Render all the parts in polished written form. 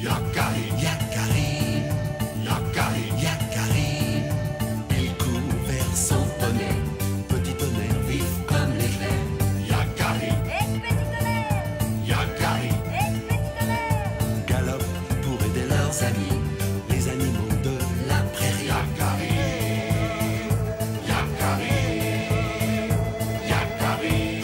Yakarim, Yakarim, Yakarim, Yakarim. Il court vers son poney, petit tonnerre vif comme l'éclair. Yakarim, Petit tonnerre, Yakarim, petit tonnerre. galope pour aider leurs amis, les animaux de la prairie. Yakarim, Yakarim, Yakarim.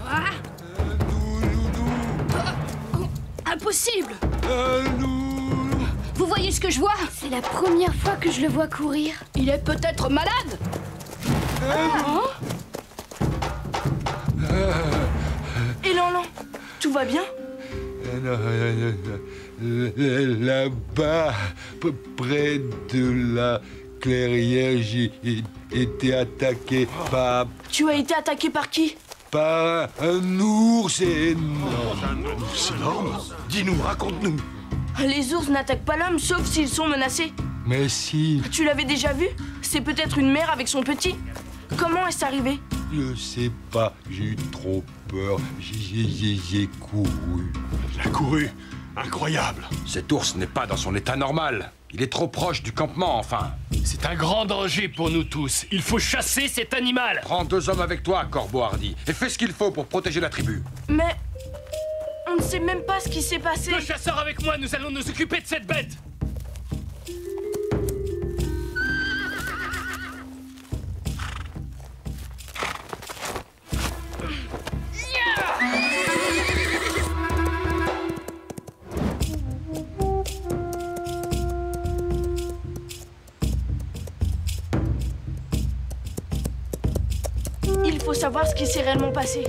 Ah. Impossible! Vous voyez ce que je vois? C'est la première fois que je le vois courir. Il est peut-être malade? Hein? Et Lanlan, tout va bien? Là-bas, près de la clairière, j'ai été attaqué par Tu as été attaqué par qui? un ours énorme. C'est énorme. Dis-nous, raconte-nous. Les ours n'attaquent pas l'homme sauf s'ils sont menacés. Mais si, Tu l'avais déjà vu? C'est peut-être une mère avec son petit. Comment est-ce arrivé? je sais pas, j'ai eu trop peur. J'ai couru. Il a couru. Incroyable. Cet ours n'est pas dans son état normal. Il est trop proche du campement, enfin. C'est un grand danger pour nous tous. Il faut chasser cet animal. Prends 2 hommes avec toi, Corbeau Hardy, et fais ce qu'il faut pour protéger la tribu. Mais on ne sait même pas ce qui s'est passé. 2 chasseurs avec moi, nous allons nous occuper de cette bête. Il faut savoir ce qui s'est réellement passé.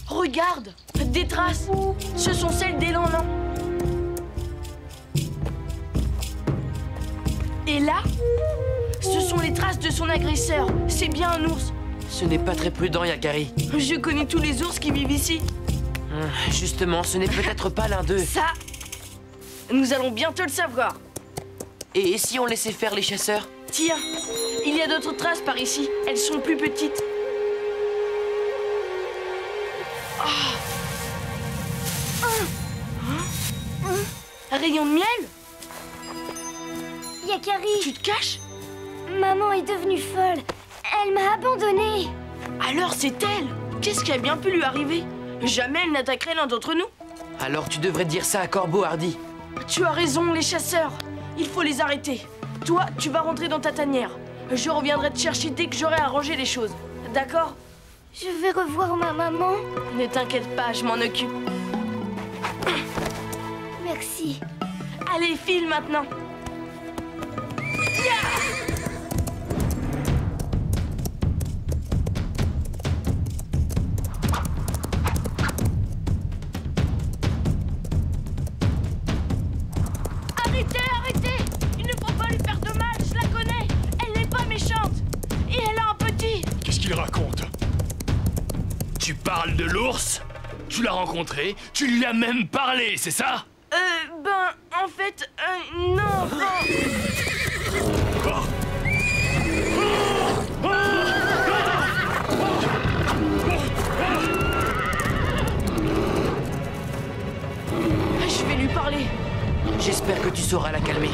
Regarde, des traces. Ce sont celles des Lanlan. Et là, ce sont les traces de son agresseur. C'est bien un ours. Ce n'est pas très prudent, Yakari. Je connais tous les ours qui vivent ici. Justement, ce n'est peut-être pas l'un d'eux. Ça, nous allons bientôt le savoir. Et si on laissait faire les chasseurs? Tiens, il y a d'autres traces par ici. Elles sont plus petites. Un rayon de miel? Yakari, Tu te caches? maman est devenue folle. Elle m'a abandonnée. Alors c'est elle. Qu'est-ce qui a bien pu lui arriver? Jamais elle n'attaquerait l'un d'entre nous. Alors tu devrais dire ça à Corbeau Hardy. Tu as raison, les chasseurs. Il faut les arrêter. Toi, tu vas rentrer dans ta tanière. Je reviendrai te chercher dès que j'aurai arrangé les choses. D'accord? Je vais revoir ma maman. Ne t'inquiète pas, je m'en occupe. Merci. Allez, file maintenant. Arrêtez, arrêtez! Il ne faut pas lui faire de mal, je la connais. Elle n'est pas méchante. Et elle a un petit. Qu'est-ce qu'il raconte? Tu parles de l'ours? Tu l'as rencontré? Tu lui as même parlé, c'est ça? En fait, non, Je vais lui parler. J'espère que tu sauras la calmer.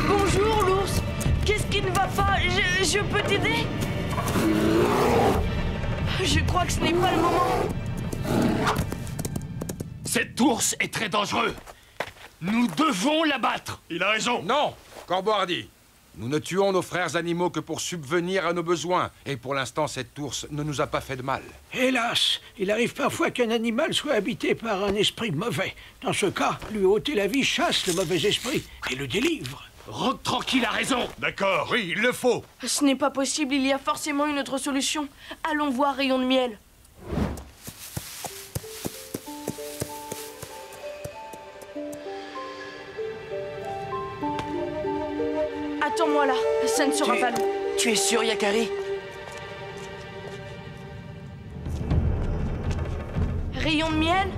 Bonjour, l'ours. Qu'est-ce qui ne va pas? Je peux t'aider? Je crois que ce n'est pas le moment. Cet ours est très dangereux. Nous devons l'abattre. Il a raison. Non, Corbeau Hardy. Nous ne tuons nos frères animaux que pour subvenir à nos besoins. Et pour l'instant, cet ours ne nous a pas fait de mal. Hélas, il arrive parfois qu'un animal soit habité par un esprit mauvais. Dans ce cas, lui ôter la vie chasse le mauvais esprit et le délivre. Rock Tranquille a raison. D'accord, oui, il le faut. Ce n'est pas possible, il y a forcément une autre solution. Allons voir Rayon de Miel. Attends-moi là, ça ne sera pas long. Tu es sûr, Yakari? Rayon de Miel?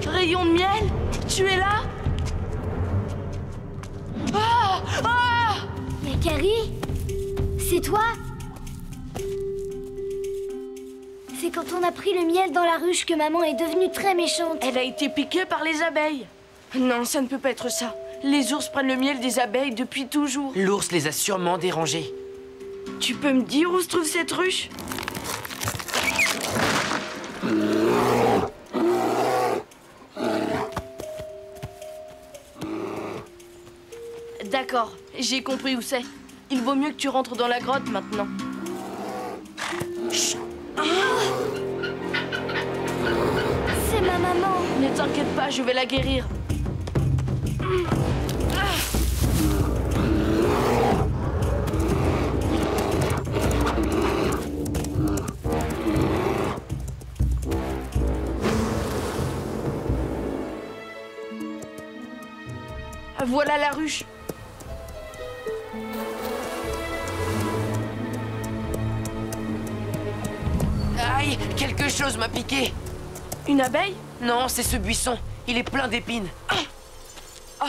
Rayon de Miel? Tu es là? Ah! Ah! Yakari? C'est toi? C'est quand on a pris le miel dans la ruche que maman est devenue très méchante. Elle a été piquée par les abeilles. Non, ça ne peut pas être ça. Les ours prennent le miel des abeilles depuis toujours. L'ours les a sûrement dérangés. Tu peux me dire où se trouve cette ruche? D'accord, j'ai compris où c'est. Il vaut mieux que tu rentres dans la grotte maintenant. Chut. Ah! C'est ma maman. Ne t'inquiète pas, je vais la guérir. Voilà la ruche. Aïe, quelque chose m'a piqué. Une abeille? Non, c'est ce buisson. Il est plein d'épines. Ah!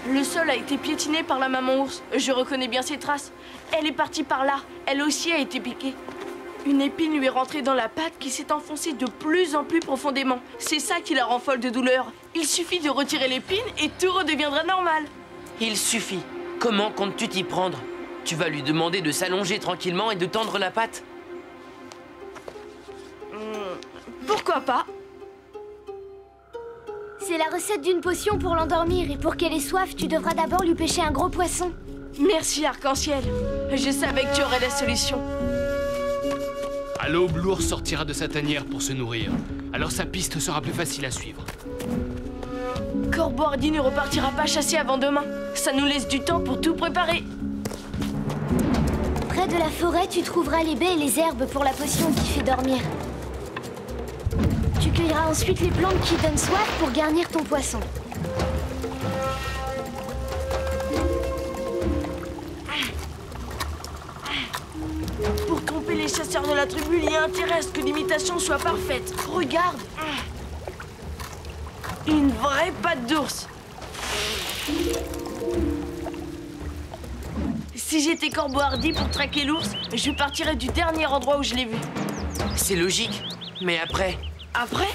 Le sol a été piétiné par la maman ours. Je reconnais bien ses traces. Elle est partie par là. Elle aussi a été piquée. Une épine lui est rentrée dans la patte qui s'est enfoncée de plus en plus profondément. C'est ça qui la rend folle de douleur. Il suffit de retirer l'épine et tout redeviendra normal. Il suffit. Comment comptes-tu t'y prendre? Tu vas lui demander de s'allonger tranquillement et de tendre la patte? Pourquoi pas? C'est la recette d'une potion pour l'endormir et pour qu'elle ait soif, tu devras d'abord lui pêcher un gros poisson. Merci, Arc-en-Ciel. Je savais que tu aurais la solution. À l'aube, l'ours sortira de sa tanière pour se nourrir. Alors sa piste sera plus facile à suivre. Corbeau Hardy ne repartira pas chasser avant demain. Ça nous laisse du temps pour tout préparer. Près de la forêt, tu trouveras les baies et les herbes pour la potion qui fait dormir. Tu cueilleras ensuite les plantes qui donnent soif pour garnir ton poisson. Pour tromper les chasseurs de la tribu, il y a intérêt à ce que l'imitation soit parfaite. Regarde. Une vraie patte d'ours. Si j'étais Corbeau Hardy pour traquer l'ours, je partirais du dernier endroit où je l'ai vu. C'est logique. Mais après... Après?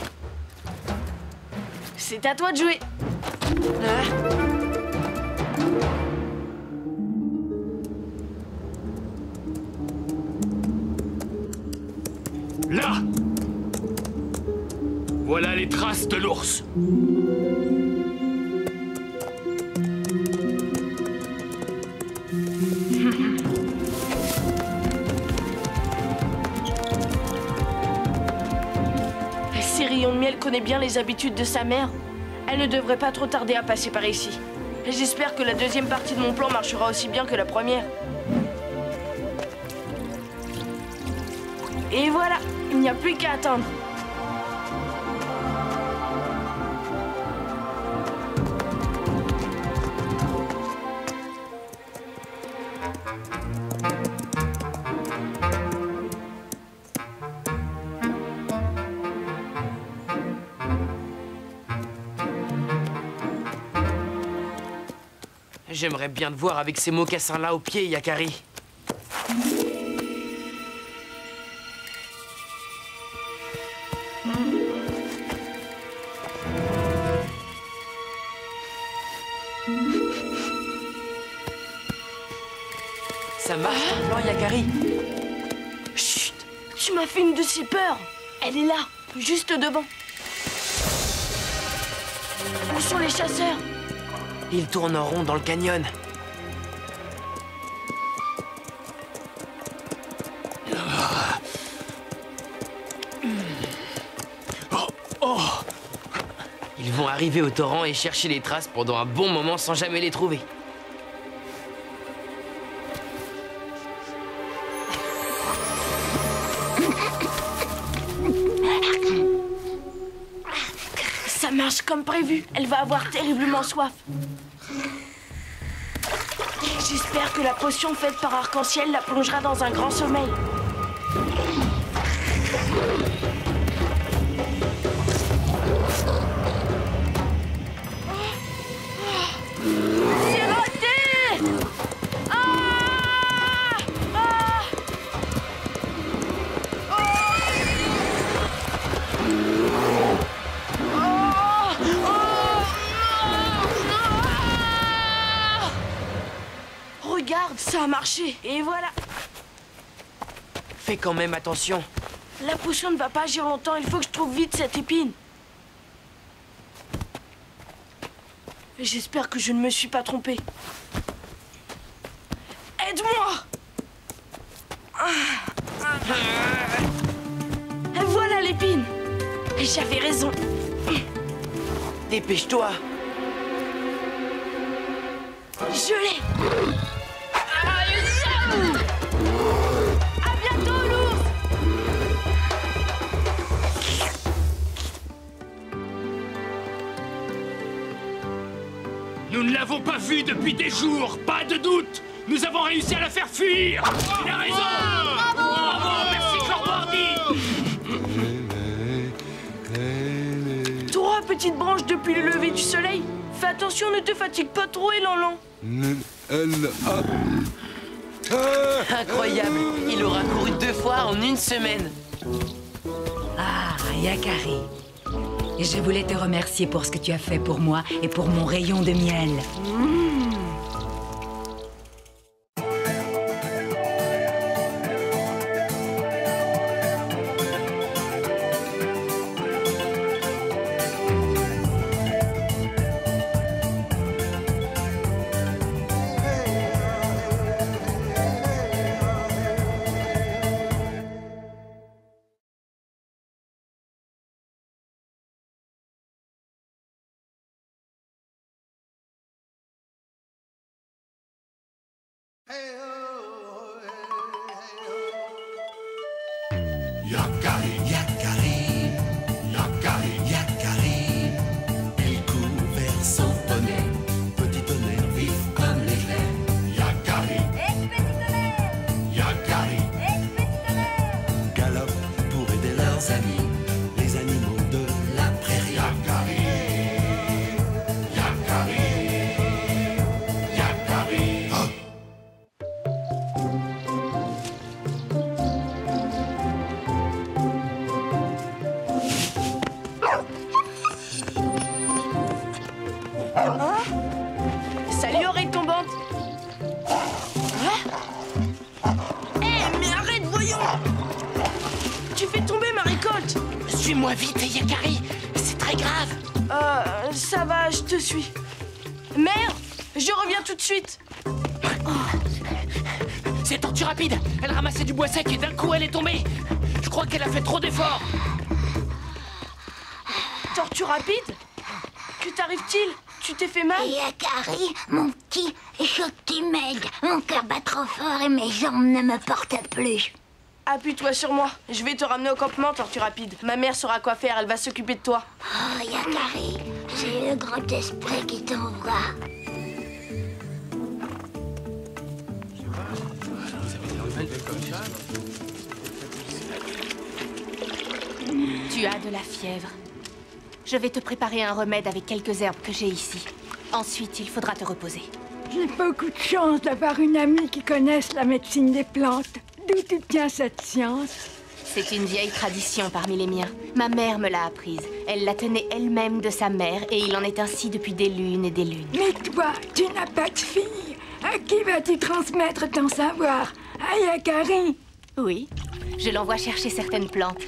C'est à toi de jouer. Là! Voilà les traces de l'ours. Si Rayon de Miel connaît bien les habitudes de sa mère, elle ne devrait pas trop tarder à passer par ici. J'espère que la deuxième partie de mon plan marchera aussi bien que la première. Et voilà, il n'y a plus qu'à attendre. J'aimerais bien te voir avec ces mocassins-là aux pieds, Yakari. Ça marche ton plan, Yakari? Chut! Tu m'as fait une de ces peurs. Elle est là, juste devant. Où sont les chasseurs? Ils tournent en rond dans le canyon. Ils vont arriver au torrent et chercher les traces pendant un bon moment sans jamais les trouver. Ça marche comme prévu. Elle va avoir terriblement soif. J'espère que la potion faite par Arc-en-Ciel la plongera dans un grand sommeil. C'est raté! Ah! Ah! Regarde, ça a marché. Et voilà. Fais quand même attention. La potion ne va pas agir longtemps. Il faut que je trouve vite cette épine. J'espère que je ne me suis pas trompée. Aide-moi! Voilà l'épine. J'avais raison. Dépêche-toi. Je l'ai. À bientôt, l'ours. Nous ne l'avons pas vue depuis des jours, pas de doute. Nous avons réussi à la faire fuir. Il a raison. Bravo, merci Corbordi. Trois petites branches depuis le lever du soleil. Fais attention, ne te fatigue pas trop, Elanlan. Incroyable. Il aura couru 2 fois en 1 semaine. Ah, Yakari. Et je voulais te remercier pour ce que tu as fait pour moi et pour mon rayon de miel. Yakari, Yakari, Yakari, Yakari. Il court vers son poney, petit tonnerre vif comme l'éclair. Yakari, Petit tonnerre, Yakari, petit tonnerre. galope pour aider leurs amis, les animaux de la prairie. Yakari, Yakari, Yakari. Oh. Salut, oreille tombante. Mais arrête, voyons. Tu fais tomber ma récolte. Suis-moi vite, Yakari. C'est très grave. Ça va, je te suis. Merde, je reviens tout de suite. C'est Tortue Rapide. Elle ramassait du bois sec et d'un coup elle est tombée. Je crois qu'elle a fait trop d'efforts. Tortue Rapide? Que t'arrive-t-il? Tu t'es fait mal? Yakari, mon petit, je t'aide. Mon cœur bat trop fort et mes jambes ne me portent plus. Appuie-toi sur moi. Je vais te ramener au campement, Tortue Rapide. Ma mère saura quoi faire, elle va s'occuper de toi. Oh, Yakari, c'est le grand esprit qui t'envoie. Tu as de la fièvre. Je vais te préparer un remède avec quelques herbes que j'ai ici. Ensuite, il faudra te reposer. J'ai beaucoup de chance d'avoir une amie qui connaisse la médecine des plantes. D'où tu tiens cette science? C'est une vieille tradition parmi les miens. Ma mère me l'a apprise. Elle la tenait elle-même de sa mère et il en est ainsi depuis des lunes et des lunes. Mais toi, tu n'as pas de fille. À qui vas-tu transmettre ton savoir? À Yakari? Oui, je l'envoie chercher certaines plantes.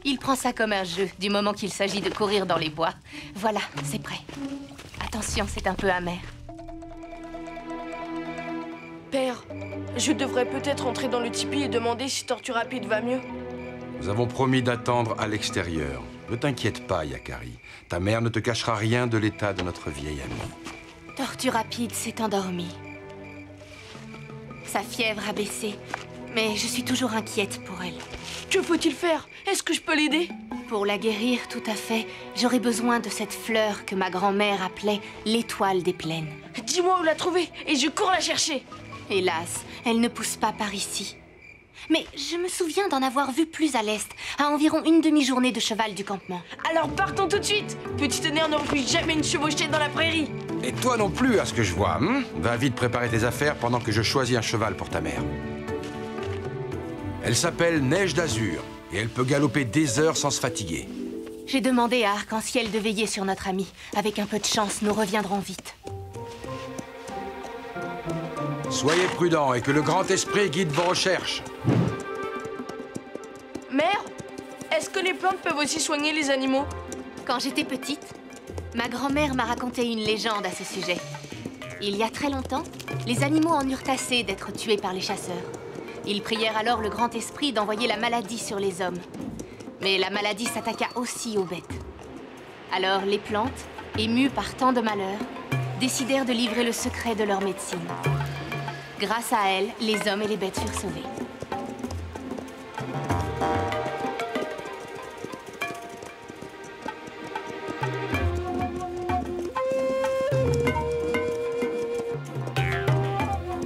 Il prend ça comme un jeu, du moment qu'il s'agit de courir dans les bois. Voilà, c'est prêt. Attention, c'est un peu amer. Père, je devrais peut-être entrer dans le tipi et demander si Tortue Rapide va mieux. Nous avons promis d'attendre à l'extérieur. Ne t'inquiète pas, Yakari. Ta mère ne te cachera rien de l'état de notre vieille amie. Tortue Rapide s'est endormie. Sa fièvre a baissé, mais je suis toujours inquiète pour elle. Que faut-il faire? Est-ce que je peux l'aider? Pour la guérir, tout à fait, j'aurais besoin de cette fleur que ma grand-mère appelait l'étoile des plaines. Dis-moi où la trouver et je cours la chercher. Hélas, elle ne pousse pas par ici. Mais je me souviens d'en avoir vu plus à l'est, à environ une demi-journée de cheval du campement. Alors partons tout de suite. Petit tonnerre ne refuse jamais une chevauchée dans la prairie. Et toi non plus, à ce que je vois. Va vite préparer tes affaires pendant que je choisis un cheval pour ta mère. Elle s'appelle Neige d'Azur et elle peut galoper des heures sans se fatiguer. J'ai demandé à Arc-en-Ciel de veiller sur notre ami. Avec un peu de chance, nous reviendrons vite. Soyez prudents et que le grand esprit guide vos recherches. Mère, est-ce que les plantes peuvent aussi soigner les animaux? Quand j'étais petite, ma grand-mère m'a raconté une légende à ce sujet. Il y a très longtemps, les animaux en eurent assez d'être tués par les chasseurs. Ils prièrent alors le grand esprit d'envoyer la maladie sur les hommes. Mais la maladie s'attaqua aussi aux bêtes. Alors les plantes, émues par tant de malheurs, décidèrent de livrer le secret de leur médecine. Grâce à elles, les hommes et les bêtes furent sauvés.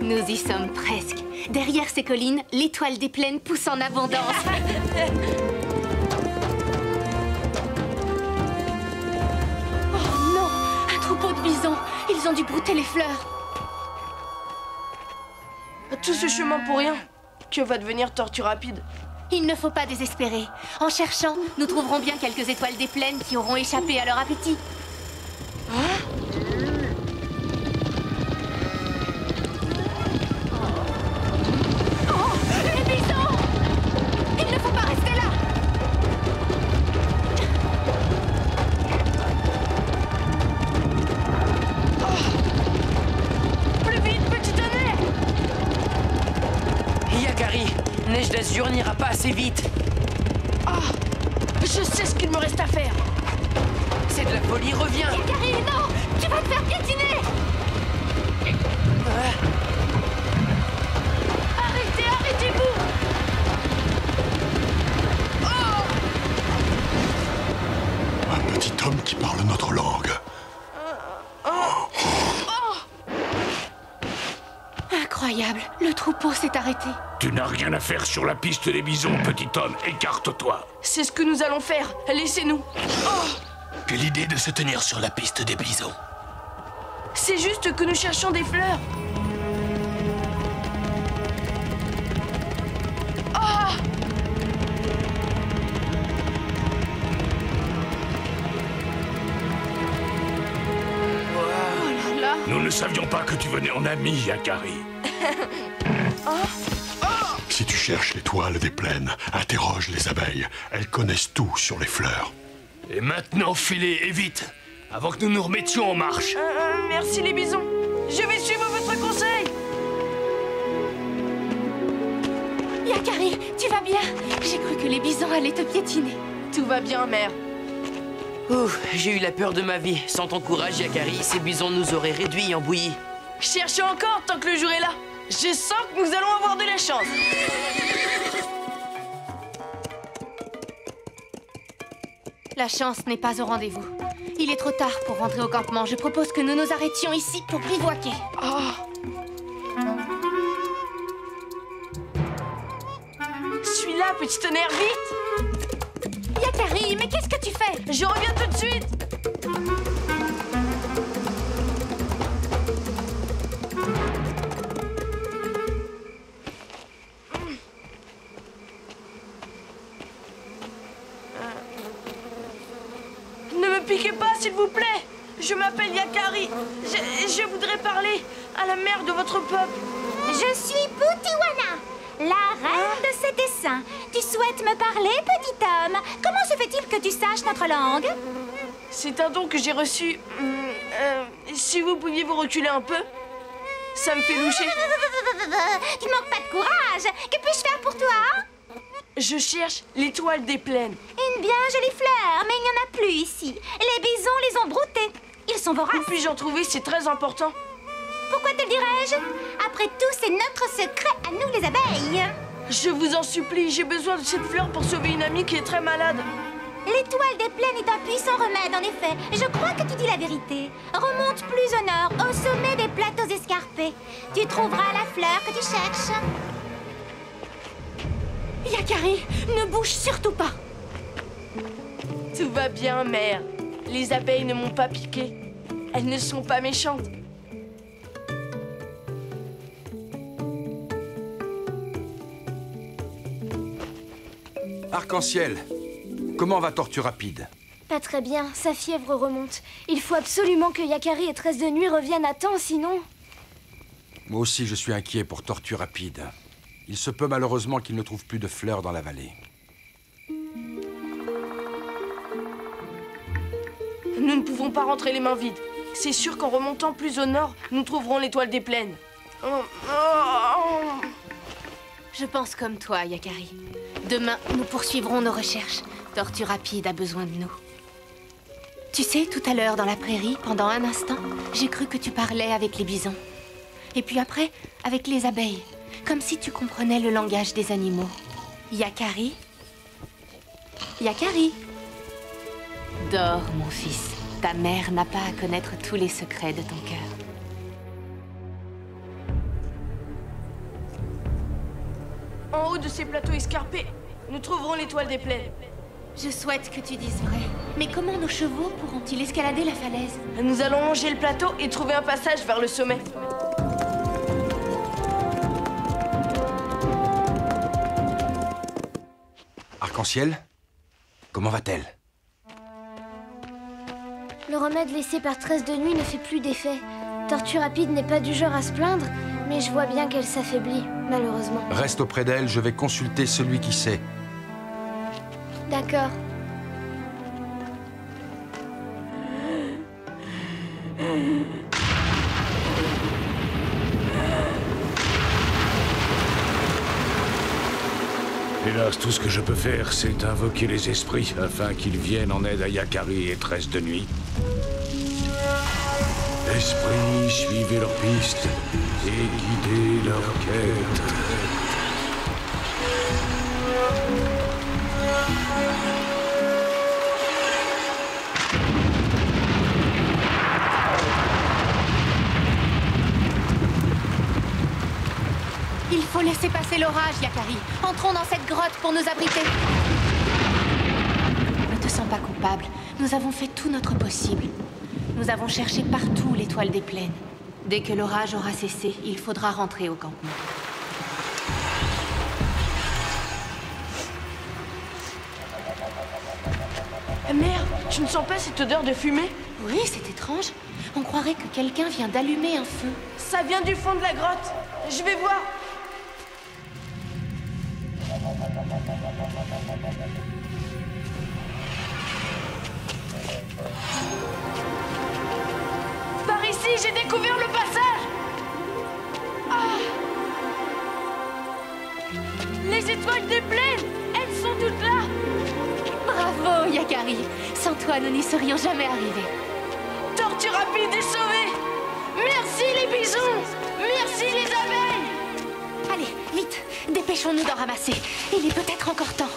Nous y sommes presque. Derrière ces collines, l'étoile des plaines pousse en abondance. Oh non! Un troupeau de bisons! Ils ont dû brouter les fleurs. Tout ce chemin pour rien. Que va devenir Tortue Rapide? Il ne faut pas désespérer. En cherchant, nous trouverons bien quelques étoiles des plaines qui auront échappé à leur appétit. Neige d'Azur n'ira pas assez vite. Ah, je sais ce qu'il me reste à faire. C'est de la folie, reviens. Yakari, non! Tu vas te faire piétiner! Arrêtez, arrêtez-vous! Un petit homme qui parle notre langue. Incroyable, le troupeau s'est arrêté. Tu n'as rien à faire sur la piste des bisons, petit homme. Écarte-toi. C'est ce que nous allons faire. Laissez-nous. Quelle idée de se tenir sur la piste des bisons. C'est juste que nous cherchons des fleurs. Nous ne savions pas que tu venais en ami, Yakari. Si tu cherches l'étoile des plaines, interroge les abeilles. Elles connaissent tout sur les fleurs. Et maintenant, filez et vite, avant que nous nous remettions en marche. Merci les bisons. Je vais suivre votre conseil. Yakari, tu vas bien? J'ai cru que les bisons allaient te piétiner. Tout va bien, mère. Ouf, j'ai eu la peur de ma vie. Sans ton courage, Yakari, ces bisons nous auraient réduits en bouillie. Cherchez encore tant que le jour est là. Je sens que nous allons avoir de la chance. La chance n'est pas au rendez-vous. Il est trop tard pour rentrer au campement. Je propose que nous nous arrêtions ici pour bivouaquer. Suis là, petit tonnerre, vite. Yakari, mais qu'est-ce que tu fais? Je reviens tout de suite. Ne me piquez pas, s'il vous plaît. Je m'appelle Yakari. Je voudrais parler à la mère de votre peuple. Je suis Putiwana, la reine de ces dessins. Tu souhaites me parler, petit homme? Comment se fait-il que tu saches notre langue? C'est un don que j'ai reçu. Si vous pouviez vous reculer un peu, ça me fait loucher. Tu manques pas de courage. Que puis-je faire pour toi? Je cherche l'étoile des plaines. Une une bien jolie fleur, mais il n'y en a plus ici. Les bisons les ont broutées. Ils sont voraces. Où puis-je en trouver? C'est très important. Pourquoi te le dirais-je? Après tout, c'est notre secret à nous, les abeilles. Je vous en supplie, j'ai besoin de cette fleur pour sauver une amie qui est très malade. L'étoile des plaines est un puissant remède, en effet. Je crois que tu dis la vérité. Remonte plus au nord, au sommet des plateaux escarpés. Tu trouveras la fleur que tu cherches. Yakari, ne bouge surtout pas. Tout va bien, mère. Les abeilles ne m'ont pas piqué. Elles ne sont pas méchantes. Arc-en-ciel, comment va Tortue Rapide? Pas très bien, sa fièvre remonte. Il faut absolument que Yakari et Tresse de Nuit reviennent à temps, sinon... Moi aussi, je suis inquiet pour Tortue Rapide. Il se peut malheureusement qu'il ne trouve plus de fleurs dans la vallée. Nous ne pouvons pas rentrer les mains vides. C'est sûr qu'en remontant plus au nord, nous trouverons l'étoile des plaines. Je pense comme toi, Yakari. Demain, nous poursuivrons nos recherches. Tortue Rapide a besoin de nous. Tu sais, tout à l'heure, dans la prairie, pendant un instant, j'ai cru que tu parlais avec les bisons. Et puis après, avec les abeilles. Comme si tu comprenais le langage des animaux. Yakari? Yakari? Dors, mon fils. Ta mère n'a pas à connaître tous les secrets de ton cœur. En haut de ces plateaux escarpés, nous trouverons l'étoile des plaines. Je souhaite que tu dises vrai. Mais comment nos chevaux pourront-ils escalader la falaise? Nous allons longer le plateau et trouver un passage vers le sommet. Arc-en-ciel, comment va-t-elle? Le remède laissé par Tresse de Nuit ne fait plus d'effet. Tortue Rapide n'est pas du genre à se plaindre, mais je vois bien qu'elle s'affaiblit, malheureusement. Reste auprès d'elle, je vais consulter celui qui sait. D'accord. Hélas, tout ce que je peux faire, c'est invoquer les esprits afin qu'ils viennent en aide à Yakari et Tresse de Nuit. Esprits, suivez leurs pistes et guidez leur quête. Il faut laisser passer l'orage, Yakari. Entrons dans cette grotte pour nous abriter. Ne te sens pas coupable. Nous avons fait tout notre possible. Nous avons cherché partout l'étoile des plaines. Dès que l'orage aura cessé, il faudra rentrer au campement. Mère, tu ne sens pas cette odeur de fumée? Oui, c'est étrange. On croirait que quelqu'un vient d'allumer un feu. Ça vient du fond de la grotte. Je vais voir. Par ici, j'ai découvert le passage. Ah. Les étoiles des plaines, elles sont toutes là. Bravo, Yakari. Sans toi, nous n'y serions jamais arrivés. Tortue Rapide est sauvée. Merci les bisons. Merci les abeilles. Allez, vite, dépêchons-nous d'en ramasser. Il est peut-être encore temps.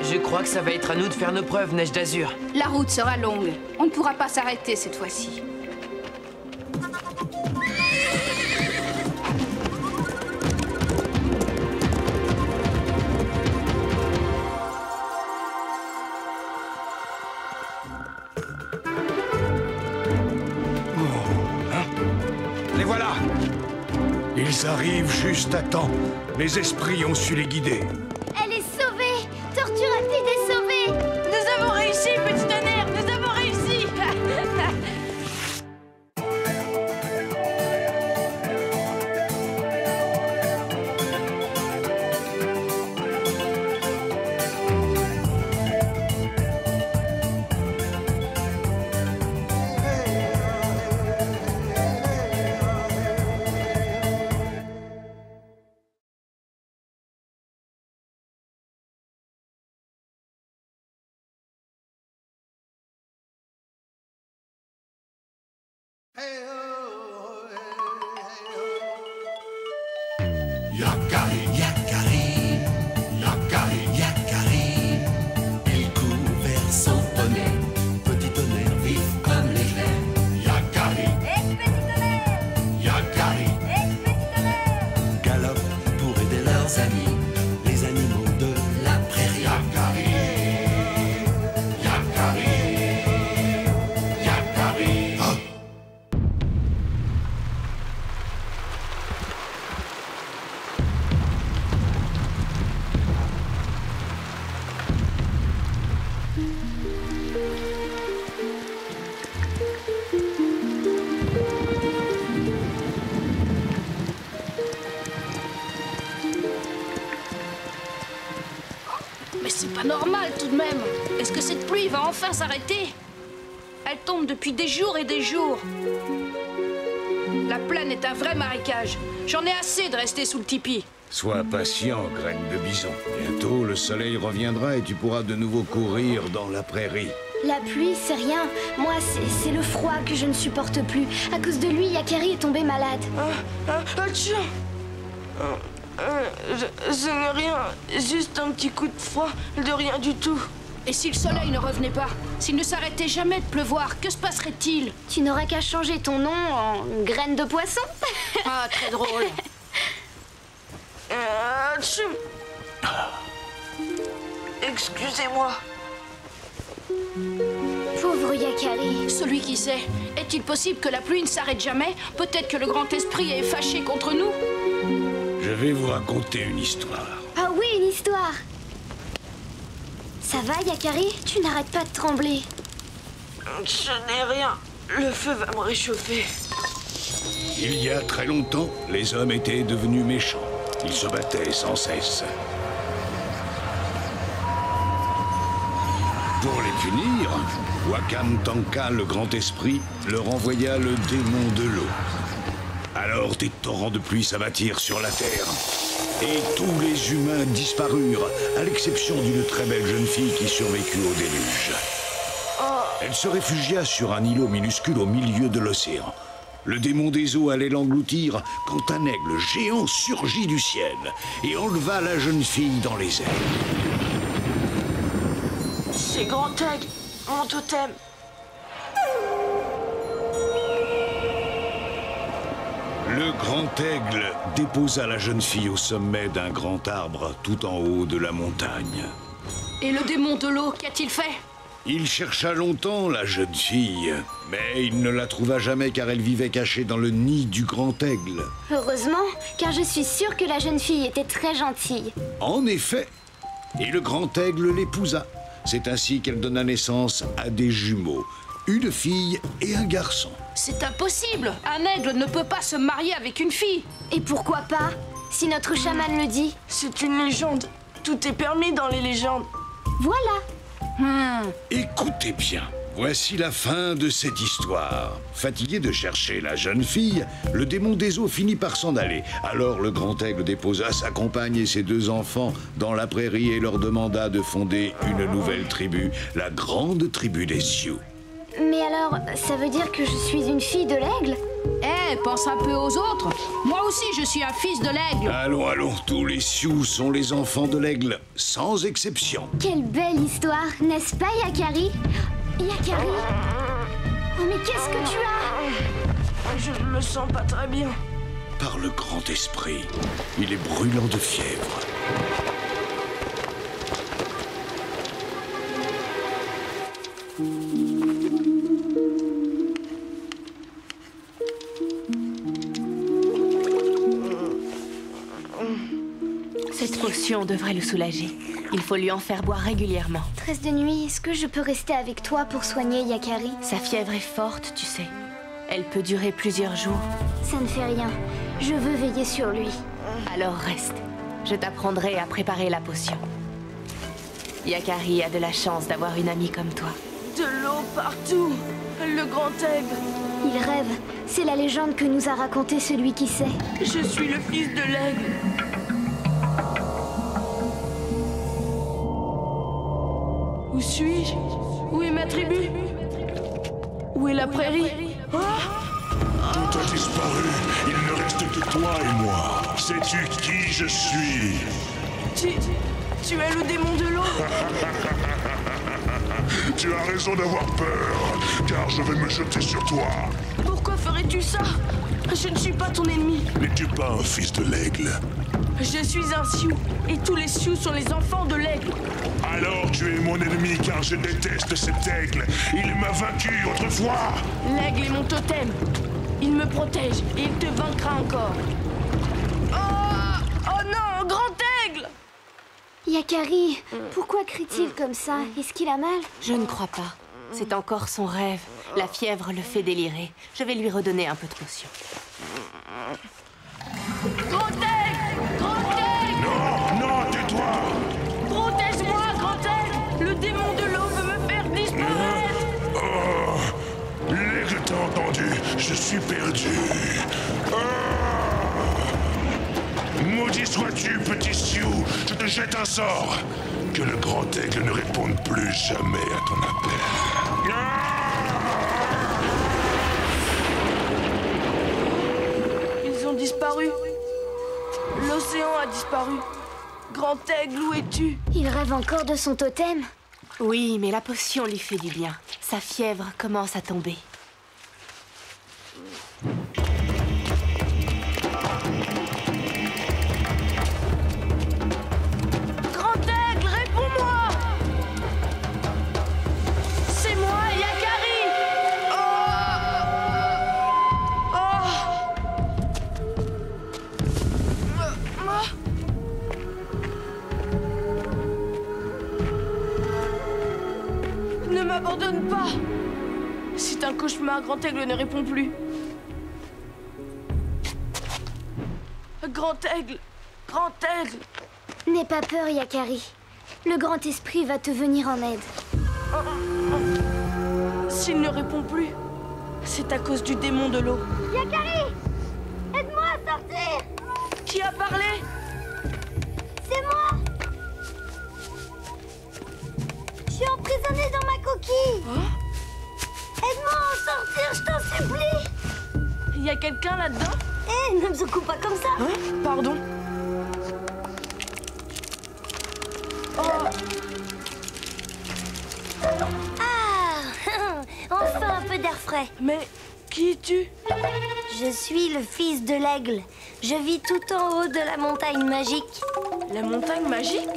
Je crois que ça va être à nous de faire nos preuves, Neige d'Azur. La route sera longue. On ne pourra pas s'arrêter cette fois-ci. Les voilà! Ils arrivent juste à temps. Les esprits ont su les guider. Elle est sauvée! Tortue Rapide est sauvée! Nous avons réussi, petit tonnerre! Nous avons réussi! Yakari, Yakari, Yakari, Yakari. Il court vers son poney, petit tonnerre vif comme l'éclair. Yakari, petit tonnerre. Yakari, petit tonnerre. galope pour aider leurs amis, les animaux de la prairie. Yakari, Yakari, Yakari. Oh. Mais c'est pas normal tout de même. Est-ce que cette pluie va enfin s'arrêter? Elle tombe depuis des jours et des jours. La plaine est un vrai marécage. J'en ai assez de rester sous le tipi. Sois patient, graine de bison. Bientôt, le soleil reviendra et tu pourras de nouveau courir dans la prairie. La pluie, c'est rien. Moi, c'est le froid que je ne supporte plus. À cause de lui, Yakari est tombé malade. Tiens. Ce n'est rien, juste un petit coup de froid, de rien du tout. Et si le soleil ne revenait pas? S'il ne s'arrêtait jamais de pleuvoir, que se passerait-il? Tu n'aurais qu'à changer ton nom en graine de poisson. Ah, très drôle. Excusez-moi. Pauvre Yakari. Celui qui sait. Est-il possible que la pluie ne s'arrête jamais? Peut-être que le grand esprit est fâché contre nous? Je vais vous raconter une histoire. Ah oui, une histoire. Ça va, Yakari? Tu n'arrêtes pas de trembler. Ce n'est rien. Le feu va me réchauffer. Il y a très longtemps, les hommes étaient devenus méchants. Ils se battaient sans cesse. Pour les punir, Wakam Tanka, le grand esprit, leur envoya le démon de l'eau. Alors des torrents de pluie s'abattirent sur la terre. Et tous les humains disparurent, à l'exception d'une très belle jeune fille qui survécut au déluge. Elle se réfugia sur un îlot minuscule au milieu de l'océan. Le démon des eaux allait l'engloutir quand un aigle géant surgit du ciel et enleva la jeune fille dans les airs. C'est Grand Aigle, mon totem. Le grand aigle déposa la jeune fille au sommet d'un grand arbre tout en haut de la montagne. Et le démon de l'eau, qu'a-t-il fait? Il chercha longtemps la jeune fille, mais il ne la trouva jamais car elle vivait cachée dans le nid du grand aigle. Heureusement, car je suis sûre que la jeune fille était très gentille. En effet, et le grand aigle l'épousa. C'est ainsi qu'elle donna naissance à des jumeaux, une fille et un garçon. C'est impossible! Un aigle ne peut pas se marier avec une fille! Et pourquoi pas? Si notre chaman le dit. C'est une légende. Tout est permis dans les légendes. Voilà. Écoutez bien, voici la fin de cette histoire. Fatigué de chercher la jeune fille, le démon des eaux finit par s'en aller. Alors le grand aigle déposa sa compagne et ses deux enfants dans la prairie et leur demanda de fonder une nouvelle tribu, la grande tribu des Sioux. Mais alors, ça veut dire que je suis une fille de l'aigle? Eh, pense un peu aux autres. Moi aussi, je suis un fils de l'aigle. Allons, allons, tous les Sioux sont les enfants de l'aigle, sans exception. Quelle belle histoire, n'est-ce pas, Yakari? Yakari? Oh, mais qu'est-ce que tu as? Je ne me sens pas très bien. Par le grand esprit, il est brûlant de fièvre. Cette potion devrait le soulager. Il faut lui en faire boire régulièrement. Tresse de nuit, est-ce que je peux rester avec toi pour soigner Yakari? Sa fièvre est forte, tu sais. Elle peut durer plusieurs jours. Ça ne fait rien. Je veux veiller sur lui. Alors reste. Je t'apprendrai à préparer la potion. Yakari a de la chance d'avoir une amie comme toi. De l'eau partout. Le grand aigle. Il rêve. C'est la légende que nous a racontée celui qui sait. Je suis le fils de l'aigle. Où suis-je? Où est ma tribu? Où est la prairie? Oh, disparu. Il ne reste que toi et moi. Sais-tu qui je suis? Tu es le démon de l'eau. Tu as raison d'avoir peur, car je vais me jeter sur toi. Pourquoi ferais-tu ça? Je ne suis pas ton ennemi. N'es-tu pas un fils de l'aigle? Je suis un Sioux, et tous les Sioux sont les enfants de l'aigle. Alors tu es mon ennemi, car je déteste cet aigle. Il m'a vaincu autrefois. L'aigle est mon totem. Il me protège, et il te vaincra encore. Oh non, grand aigle! Yakari, pourquoi crie-t-il comme ça? Est-ce qu'il a mal? Je ne crois pas. C'est encore son rêve. La fièvre le fait délirer. Je vais lui redonner un peu de potion. Grand aigle! Grand aigle! Non, tais-toi! Protège-moi, grand aigle! Le démon de l'eau veut me faire disparaître! Oh, l'aigle t'a entendu. Je suis perdu. Maudit sois-tu, petit Sioux. Je te jette un sort. Que le grand aigle ne réponde plus jamais à ton appel. Ils ont disparu. L'océan a disparu. Grand aigle, où es-tu? Il rêve encore de son totem? Oui, mais la potion lui fait du bien. Sa fièvre commence à tomber. Grand aigle, réponds-moi! C'est moi, Yakari! Ne m'abandonne pas! C'est un cauchemar, Grand aigle ne répond plus. Grand aigle! Grand aigle! N'aie pas peur, Yakari. Le grand esprit va te venir en aide. S'il ne répond plus, c'est à cause du démon de l'eau. Yakari! Aide-moi à sortir! Qui a parlé? C'est moi! Je suis emprisonnée dans ma coquille! Aide-moi à en sortir, je t'en supplie! Il y a quelqu'un là-dedans? Hé, ne me secoue pas comme ça! Pardon. Ah! Enfin un peu d'air frais! Mais qui es-tu? Je suis le fils de l'aigle. Je vis tout en haut de la montagne magique. La montagne magique?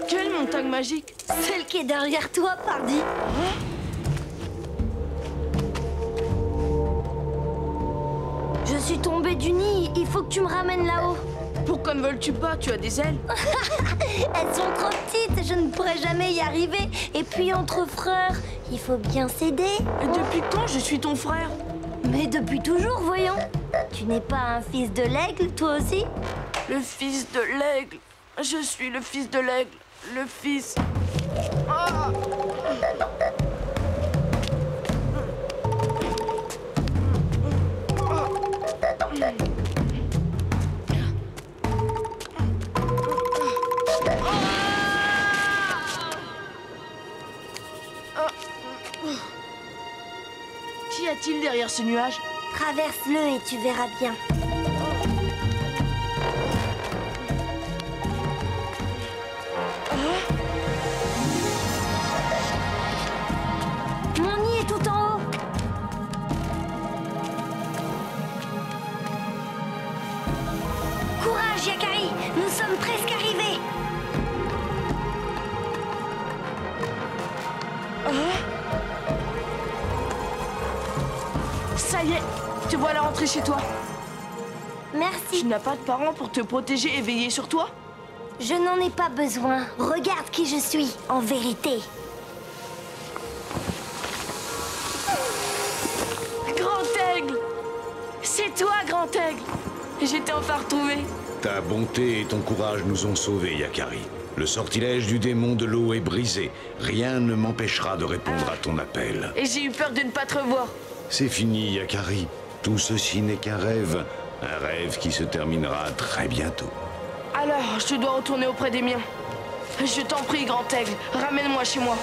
Quelle montagne magique? Celle qui est derrière toi, pardi. Je suis tombée du nid, il faut que tu me ramènes là-haut. Pourquoi ne voles-tu pas? Tu as des ailes. Elles sont trop petites, je ne pourrai jamais y arriver. Et puis entre frères, il faut bien s'aider. Depuis quand je suis ton frère? Mais depuis toujours, voyons. Tu n'es pas un fils de l'aigle, toi aussi? Le fils de l'aigle. Je suis le fils de l'aigle. Le fils... Ah! Qu'y a-t-il derrière ce nuage? Traverse-le et tu verras bien. Mon nid est tout en haut. Courage, Yakari, nous sommes presque arrivés. Ça y est, te voilà rentré chez toi. Merci. Tu n'as pas de parents pour te protéger et veiller sur toi? Je n'en ai pas besoin. Regarde qui je suis, en vérité. Grand aigle! C'est toi, grand aigle! Je t'ai enfin retrouvé. Ta bonté et ton courage nous ont sauvés, Yakari. Le sortilège du démon de l'eau est brisé. Rien ne m'empêchera de répondre à ton appel. Et j'ai eu peur de ne pas te revoir. C'est fini, Yakari. Tout ceci n'est qu'un rêve. Un rêve qui se terminera très bientôt. Alors, je dois retourner auprès des miens. Je t'en prie, grand aigle, ramène-moi chez moi.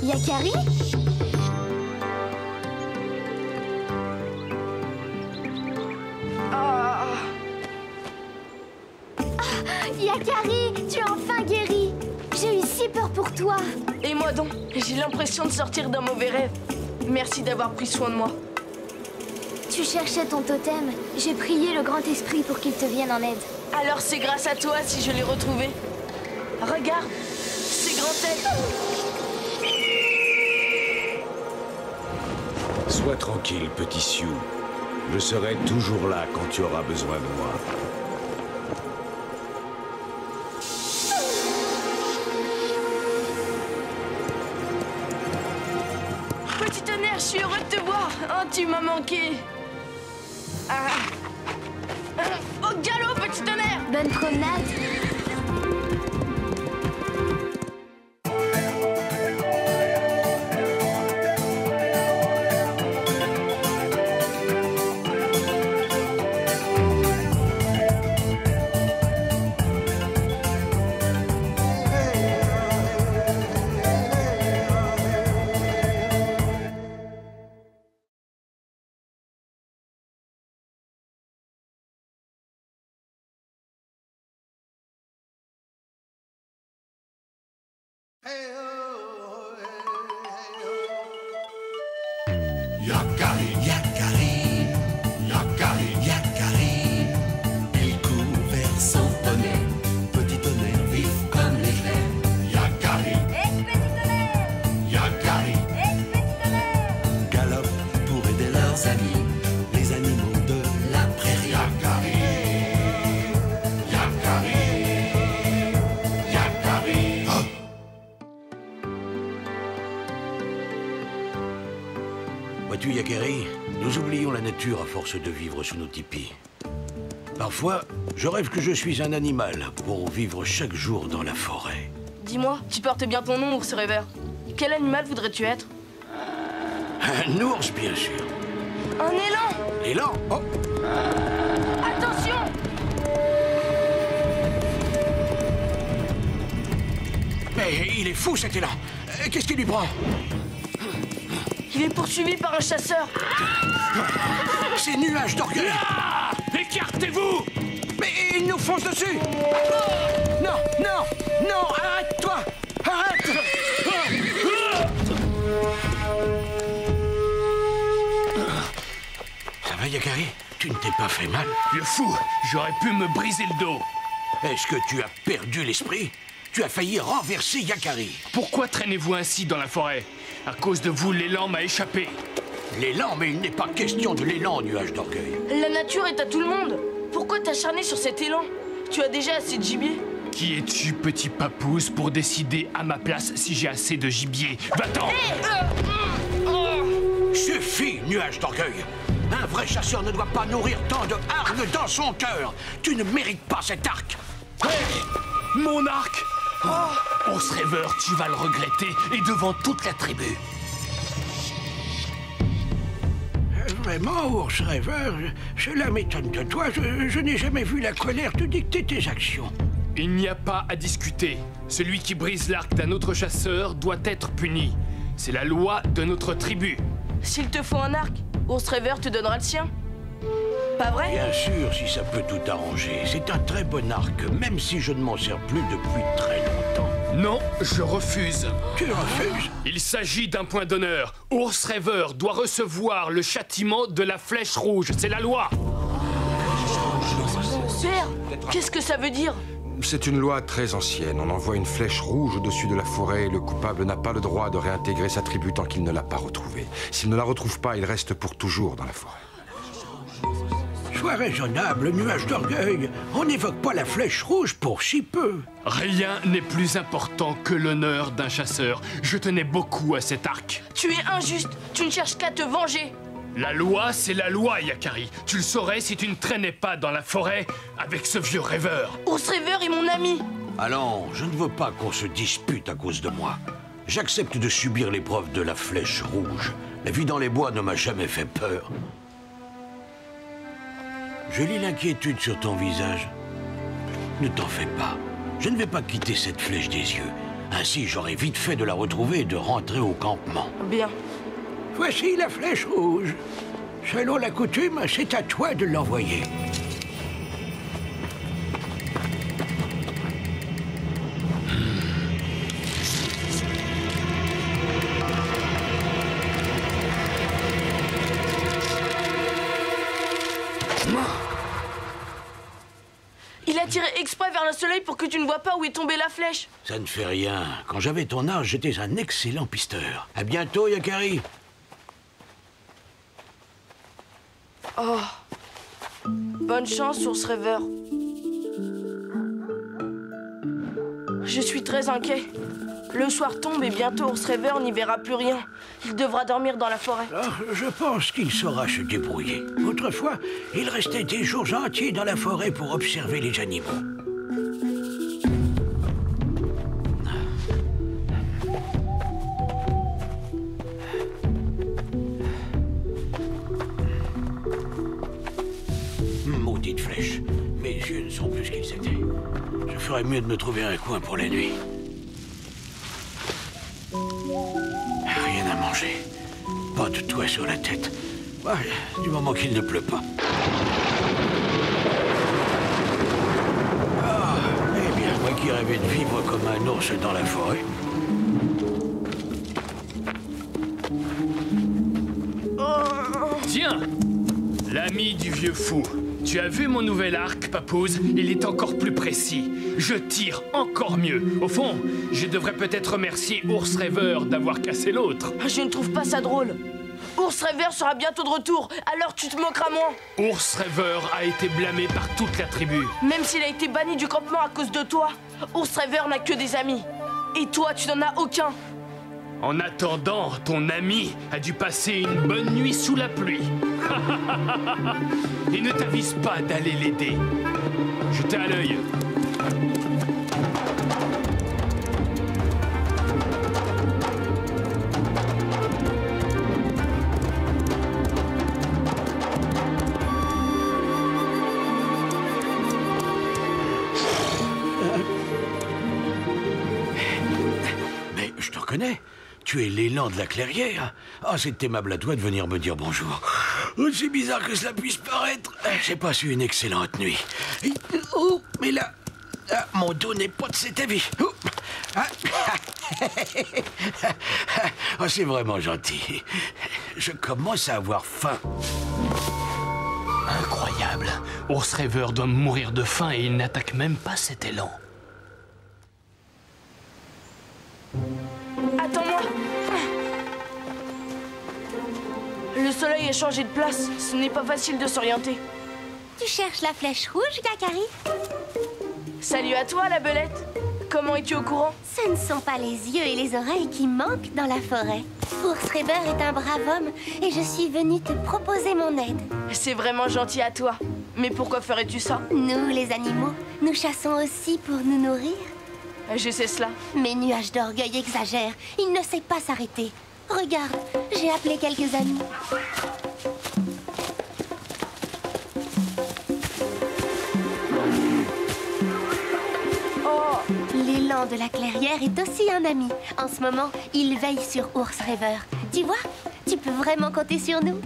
Yakari? Yakari, tu es enfin guéri. J'ai eu si peur pour toi. Et moi donc, j'ai l'impression de sortir d'un mauvais rêve. Merci d'avoir pris soin de moi. Tu cherchais ton totem. J'ai prié le grand esprit pour qu'il te vienne en aide. Alors c'est grâce à toi si je l'ai retrouvé. Regarde, c'est Grand-Tête. Sois tranquille, petit Sioux. Je serai toujours là quand tu auras besoin de moi. Petit tonnerre, je suis heureux de te voir. Oh, tu m'as manqué. Au galop, petit tonnerre. Bonne promenade. Yakari, Yakari, Yakari, Yakari. Il court vers son poney, petit tonnerre vif comme l'éclair. Yakari, Petit tonnerre, Yakari, petit tonnerre. galope pour aider leurs amis, les animaux de la prairie. Yakari, Yakari, Yakari. Oh. Vois-tu, Yakari, nous oublions la nature à force de vivre sous nos tipis. Parfois, je rêve que je suis un animal pour vivre chaque jour dans la forêt. Dis-moi, tu portes bien ton nom, ours rêveur. Quel animal voudrais-tu être? Un ours, bien sûr. Un élan. L'élan? Oh! Attention! Mais il est fou, cet élan! Qu'est-ce qui lui prend? Il est poursuivi par un chasseur. Ces nuages d'orgueil! Ah! Écartez-vous! Mais il nous fonce dessus! Non, non, non, arrête-toi! Arrête! Ça va, Yakari? Tu ne t'es pas fait mal? Le fou! J'aurais pu me briser le dos. Est-ce que tu as perdu l'esprit? Tu as failli renverser Yakari. Pourquoi traînez-vous ainsi dans la forêt? À cause de vous, l'élan m'a échappé. L'élan, mais il n'est pas question de l'élan, nuage d'orgueil. La nature est à tout le monde. Pourquoi t'acharner sur cet élan? Tu as déjà assez de gibier. Qui es-tu, petit papouze, pour décider à ma place si j'ai assez de gibier? Va-t'en! Suffit, nuage d'orgueil. Un vrai chasseur ne doit pas nourrir tant de hargne dans son cœur. Tu ne mérites pas cet arc. Hey! Mon arc! Ours rêveur, tu vas le regretter, et devant toute la tribu. Vraiment, ours rêveur, cela m'étonne de toi. Je n'ai jamais vu la colère te dicter tes actions. Il n'y a pas à discuter. Celui qui brise l'arc d'un autre chasseur doit être puni. C'est la loi de notre tribu. S'il te faut un arc, ours rêveur te donnera le sien. Pas vrai? Bien sûr, si ça peut tout arranger. C'est un très bon arc, même si je ne m'en sers plus depuis très longtemps. Non, je refuse. Tu refuses? Il s'agit d'un point d'honneur. Ours rêveur doit recevoir le châtiment de la flèche rouge. C'est la loi. Père, qu'est-ce que ça veut dire? C'est une loi très ancienne. On envoie une flèche rouge au-dessus de la forêt et le coupable n'a pas le droit de réintégrer sa tribu tant qu'il ne l'a pas retrouvée. S'il ne la retrouve pas, il reste pour toujours dans la forêt. Sois raisonnable, nuage d'orgueil. On n'évoque pas la flèche rouge pour si peu. Rien n'est plus important que l'honneur d'un chasseur. Je tenais beaucoup à cet arc. Tu es injuste. Tu ne cherches qu'à te venger. La loi, c'est la loi, Yakari. Tu le saurais si tu ne traînais pas dans la forêt avec ce vieux rêveur. Ours rêveur est mon ami. Allons, je ne veux pas qu'on se dispute à cause de moi. J'accepte de subir l'épreuve de la flèche rouge. La vie dans les bois ne m'a jamais fait peur. Je lis l'inquiétude sur ton visage. Ne t'en fais pas. Je ne vais pas quitter cette flèche des yeux. Ainsi, j'aurai vite fait de la retrouver et de rentrer au campement. Bien. Voici la flèche rouge. Selon la coutume, c'est à toi de l'envoyer. Il a tiré exprès vers le soleil pour que tu ne vois pas où est tombée la flèche. Ça ne fait rien. Quand j'avais ton âge, j'étais un excellent pisteur. À bientôt, Yakari. Oh. Bonne chance, ours rêveur. Je suis très inquiet. Le soir tombe et bientôt ours rêveur n'y verra plus rien. Il devra dormir dans la forêt. Alors, je pense qu'il saura se débrouiller. Autrefois, il restait des jours entiers dans la forêt pour observer les animaux. Maudite flèche. Mes yeux ne sont plus ce qu'ils étaient. Je ferais mieux de me trouver un coin pour la nuit. Rien à manger. Pas de toit sur la tête. Ouais, du moment qu'il ne pleut pas. Ah, eh bien, moi qui rêvais de vivre comme un ours dans la forêt. Tiens, l'ami du vieux fou. Tu as vu mon nouvel arc, Papouse? Il est encore plus précis. Je tire encore mieux. Au fond, je devrais peut-être remercier Ours Rêveur d'avoir cassé l'autre. Je ne trouve pas ça drôle. Ours Rêveur sera bientôt de retour, alors tu te moqueras moins. Ours Rêveur a été blâmé par toute la tribu. Même s'il a été banni du campement à cause de toi, Ours Rêveur n'a que des amis. Et toi, tu n'en as aucun. En attendant, ton ami a dû passer une bonne nuit sous la pluie. Et ne t'avise pas d'aller l'aider. Jetez à l'œil. Mais je te reconnais. Tu es l'élan de la clairière. Ah, c'est aimable à toi de venir me dire bonjour. Aussi bizarre que cela puisse paraître. J'ai passé une excellente nuit. Oh, mais là, mon dos n'est pas de cet avis. Oh, oh, c'est vraiment gentil. Je commence à avoir faim. Incroyable. Ours Rêveur doit mourir de faim et il n'attaque même pas cet élan. Attends-moi. Le soleil a changé de place. Ce n'est pas facile de s'orienter. Tu cherches la flèche rouge, Yakari? Salut à toi, la belette. Comment es-tu au courant? Ce ne sont pas les yeux et les oreilles qui manquent dans la forêt. Ours Rêveur est un brave homme et je suis venue te proposer mon aide. C'est vraiment gentil à toi. Mais pourquoi ferais-tu ça? Nous, les animaux, nous chassons aussi pour nous nourrir. Je sais cela. Mes nuages d'orgueil exagèrent. Il ne sait pas s'arrêter. Regarde, j'ai appelé quelques amis. Oh! L'élan de la clairière est aussi un ami. En ce moment, il veille sur Ours Rêveur. Tu vois, tu peux vraiment compter sur nous.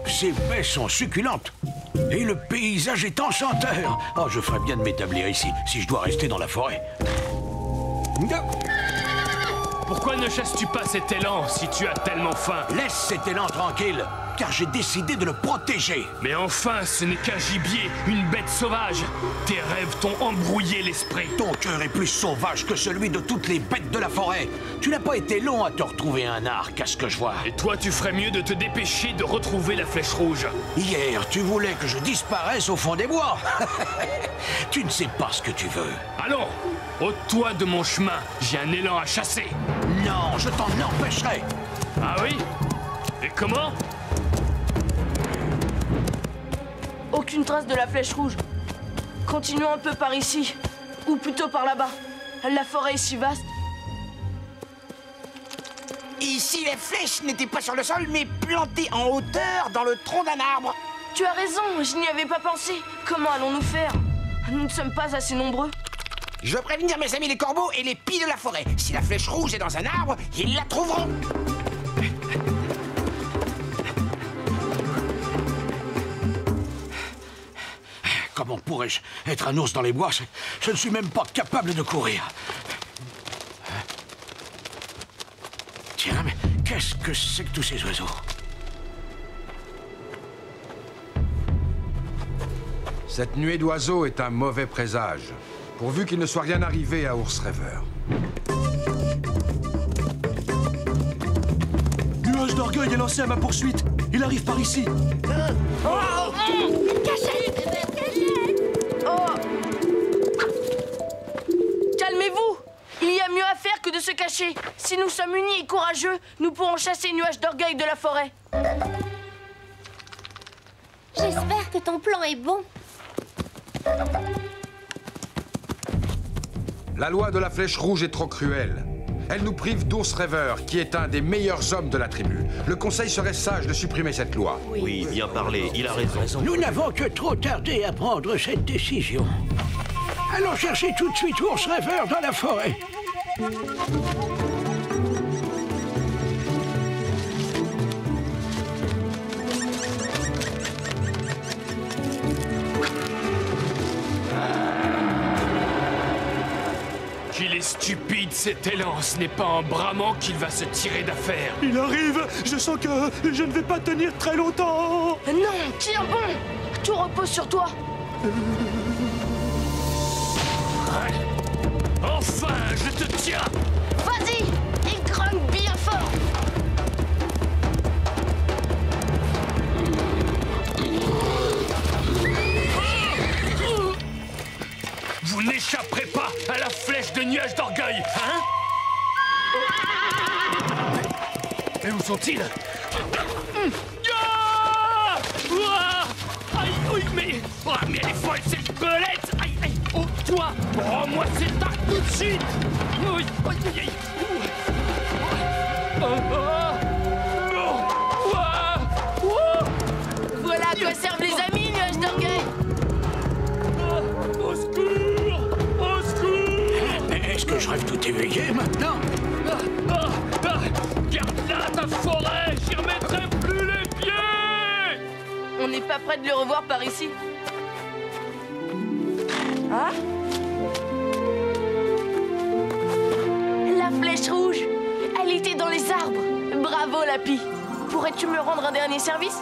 Ces baies sont succulentes. Et le paysage est enchanteur. Oh, je ferais bien de m'établir ici, si je dois rester dans la forêt. Pourquoi ne chasses-tu pas cet élan si tu as tellement faim? Laisse cet élan tranquille, car j'ai décidé de le protéger. Mais enfin, ce n'est qu'un gibier, une bête sauvage. Tes rêves t'ont embrouillé l'esprit. Ton cœur est plus sauvage que celui de toutes les bêtes de la forêt. Tu n'as pas été long à te retrouver un arc, à ce que je vois. Et toi, tu ferais mieux de te dépêcher de retrouver la flèche rouge. Hier, tu voulais que je disparaisse au fond des bois. Tu ne sais pas ce que tu veux. Allons, ôte-toi de mon chemin. J'ai un élan à chasser. Non, je t'en empêcherai. Ah oui? Et comment? Aucune trace de la flèche rouge. Continuons un peu par ici. Ou plutôt par là-bas. La forêt est si vaste. Ici, les flèches n'étaient pas sur le sol, mais plantées en hauteur dans le tronc d'un arbre. Tu as raison, je n'y avais pas pensé. Comment allons-nous faire? Nous ne sommes pas assez nombreux. Je veux prévenir mes amis les corbeaux et les pies de la forêt. Si la flèche rouge est dans un arbre, ils la trouveront. Comment pourrais-je être un ours dans les bois? Je ne suis même pas capable de courir. Tiens, mais qu'est-ce que c'est que tous ces oiseaux? Cette nuée d'oiseaux est un mauvais présage, pourvu qu'il ne soit rien arrivé à Ours Rêveur. Nuage d'orgueil est lancé à ma poursuite. Il arrive par ici. Cachette! Oh! Calmez-vous! Il y a mieux à faire que de se cacher. Si nous sommes unis et courageux, nous pourrons chasser Nuage d'orgueil de la forêt. J'espère que ton plan est bon. La loi de la flèche rouge est trop cruelle. Elle nous prive d'Ours Rêveur, qui est un des meilleurs hommes de la tribu. Le conseil serait sage de supprimer cette loi. Oui, bien parlé, il a raison. Nous n'avons que trop tardé à prendre cette décision. Allons chercher tout de suite Ours Rêveur dans la forêt. Qu'il est stupide cet élan, ce n'est pas en bramant qu'il va se tirer d'affaire. Il arrive. Je sens que je ne vais pas tenir très longtemps. Non, tiens bon. Tout repose sur toi. Enfin, je te tiens. Vas-y, et gronde bien fort. Vous n'échapperez pas à la flèche de Nuage d'orgueil, hein? Mais où sont-ils? Aïe, oui, mais elle est folle, cette belette! Aïe, aïe, oh, toi, rends-moi cette arc tout de suite! Oui, aïe, aïe, Voilà à quoi servent les amis, Nuage d'orgueil. Au secours! Au secours! Est-ce que je rêve tout éveillé maintenant? Garde là ta forêt! J'y remettrai plus les pieds! On n'est pas près de le revoir par ici. Hein? La flèche rouge! Elle était dans les arbres! Bravo, Lapi! Pourrais-tu me rendre un dernier service?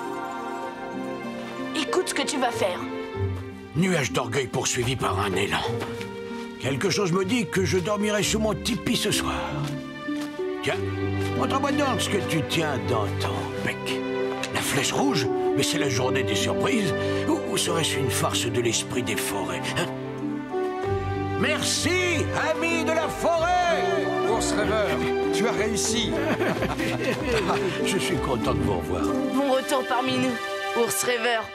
Écoute ce que tu vas faire. Nuage d'orgueil poursuivi par un élan. Quelque chose me dit que je dormirai sous mon tipi ce soir. Tiens, montre-moi donc ce que tu tiens dans ton bec. La flèche rouge? Mais c'est la journée des surprises. Ou serait-ce une farce de l'esprit des forêts, hein? Merci, amis de la forêt! Ours Rêveur, tu as réussi. Je suis content de vous revoir. Bon retour parmi nous, Ours Rêveur.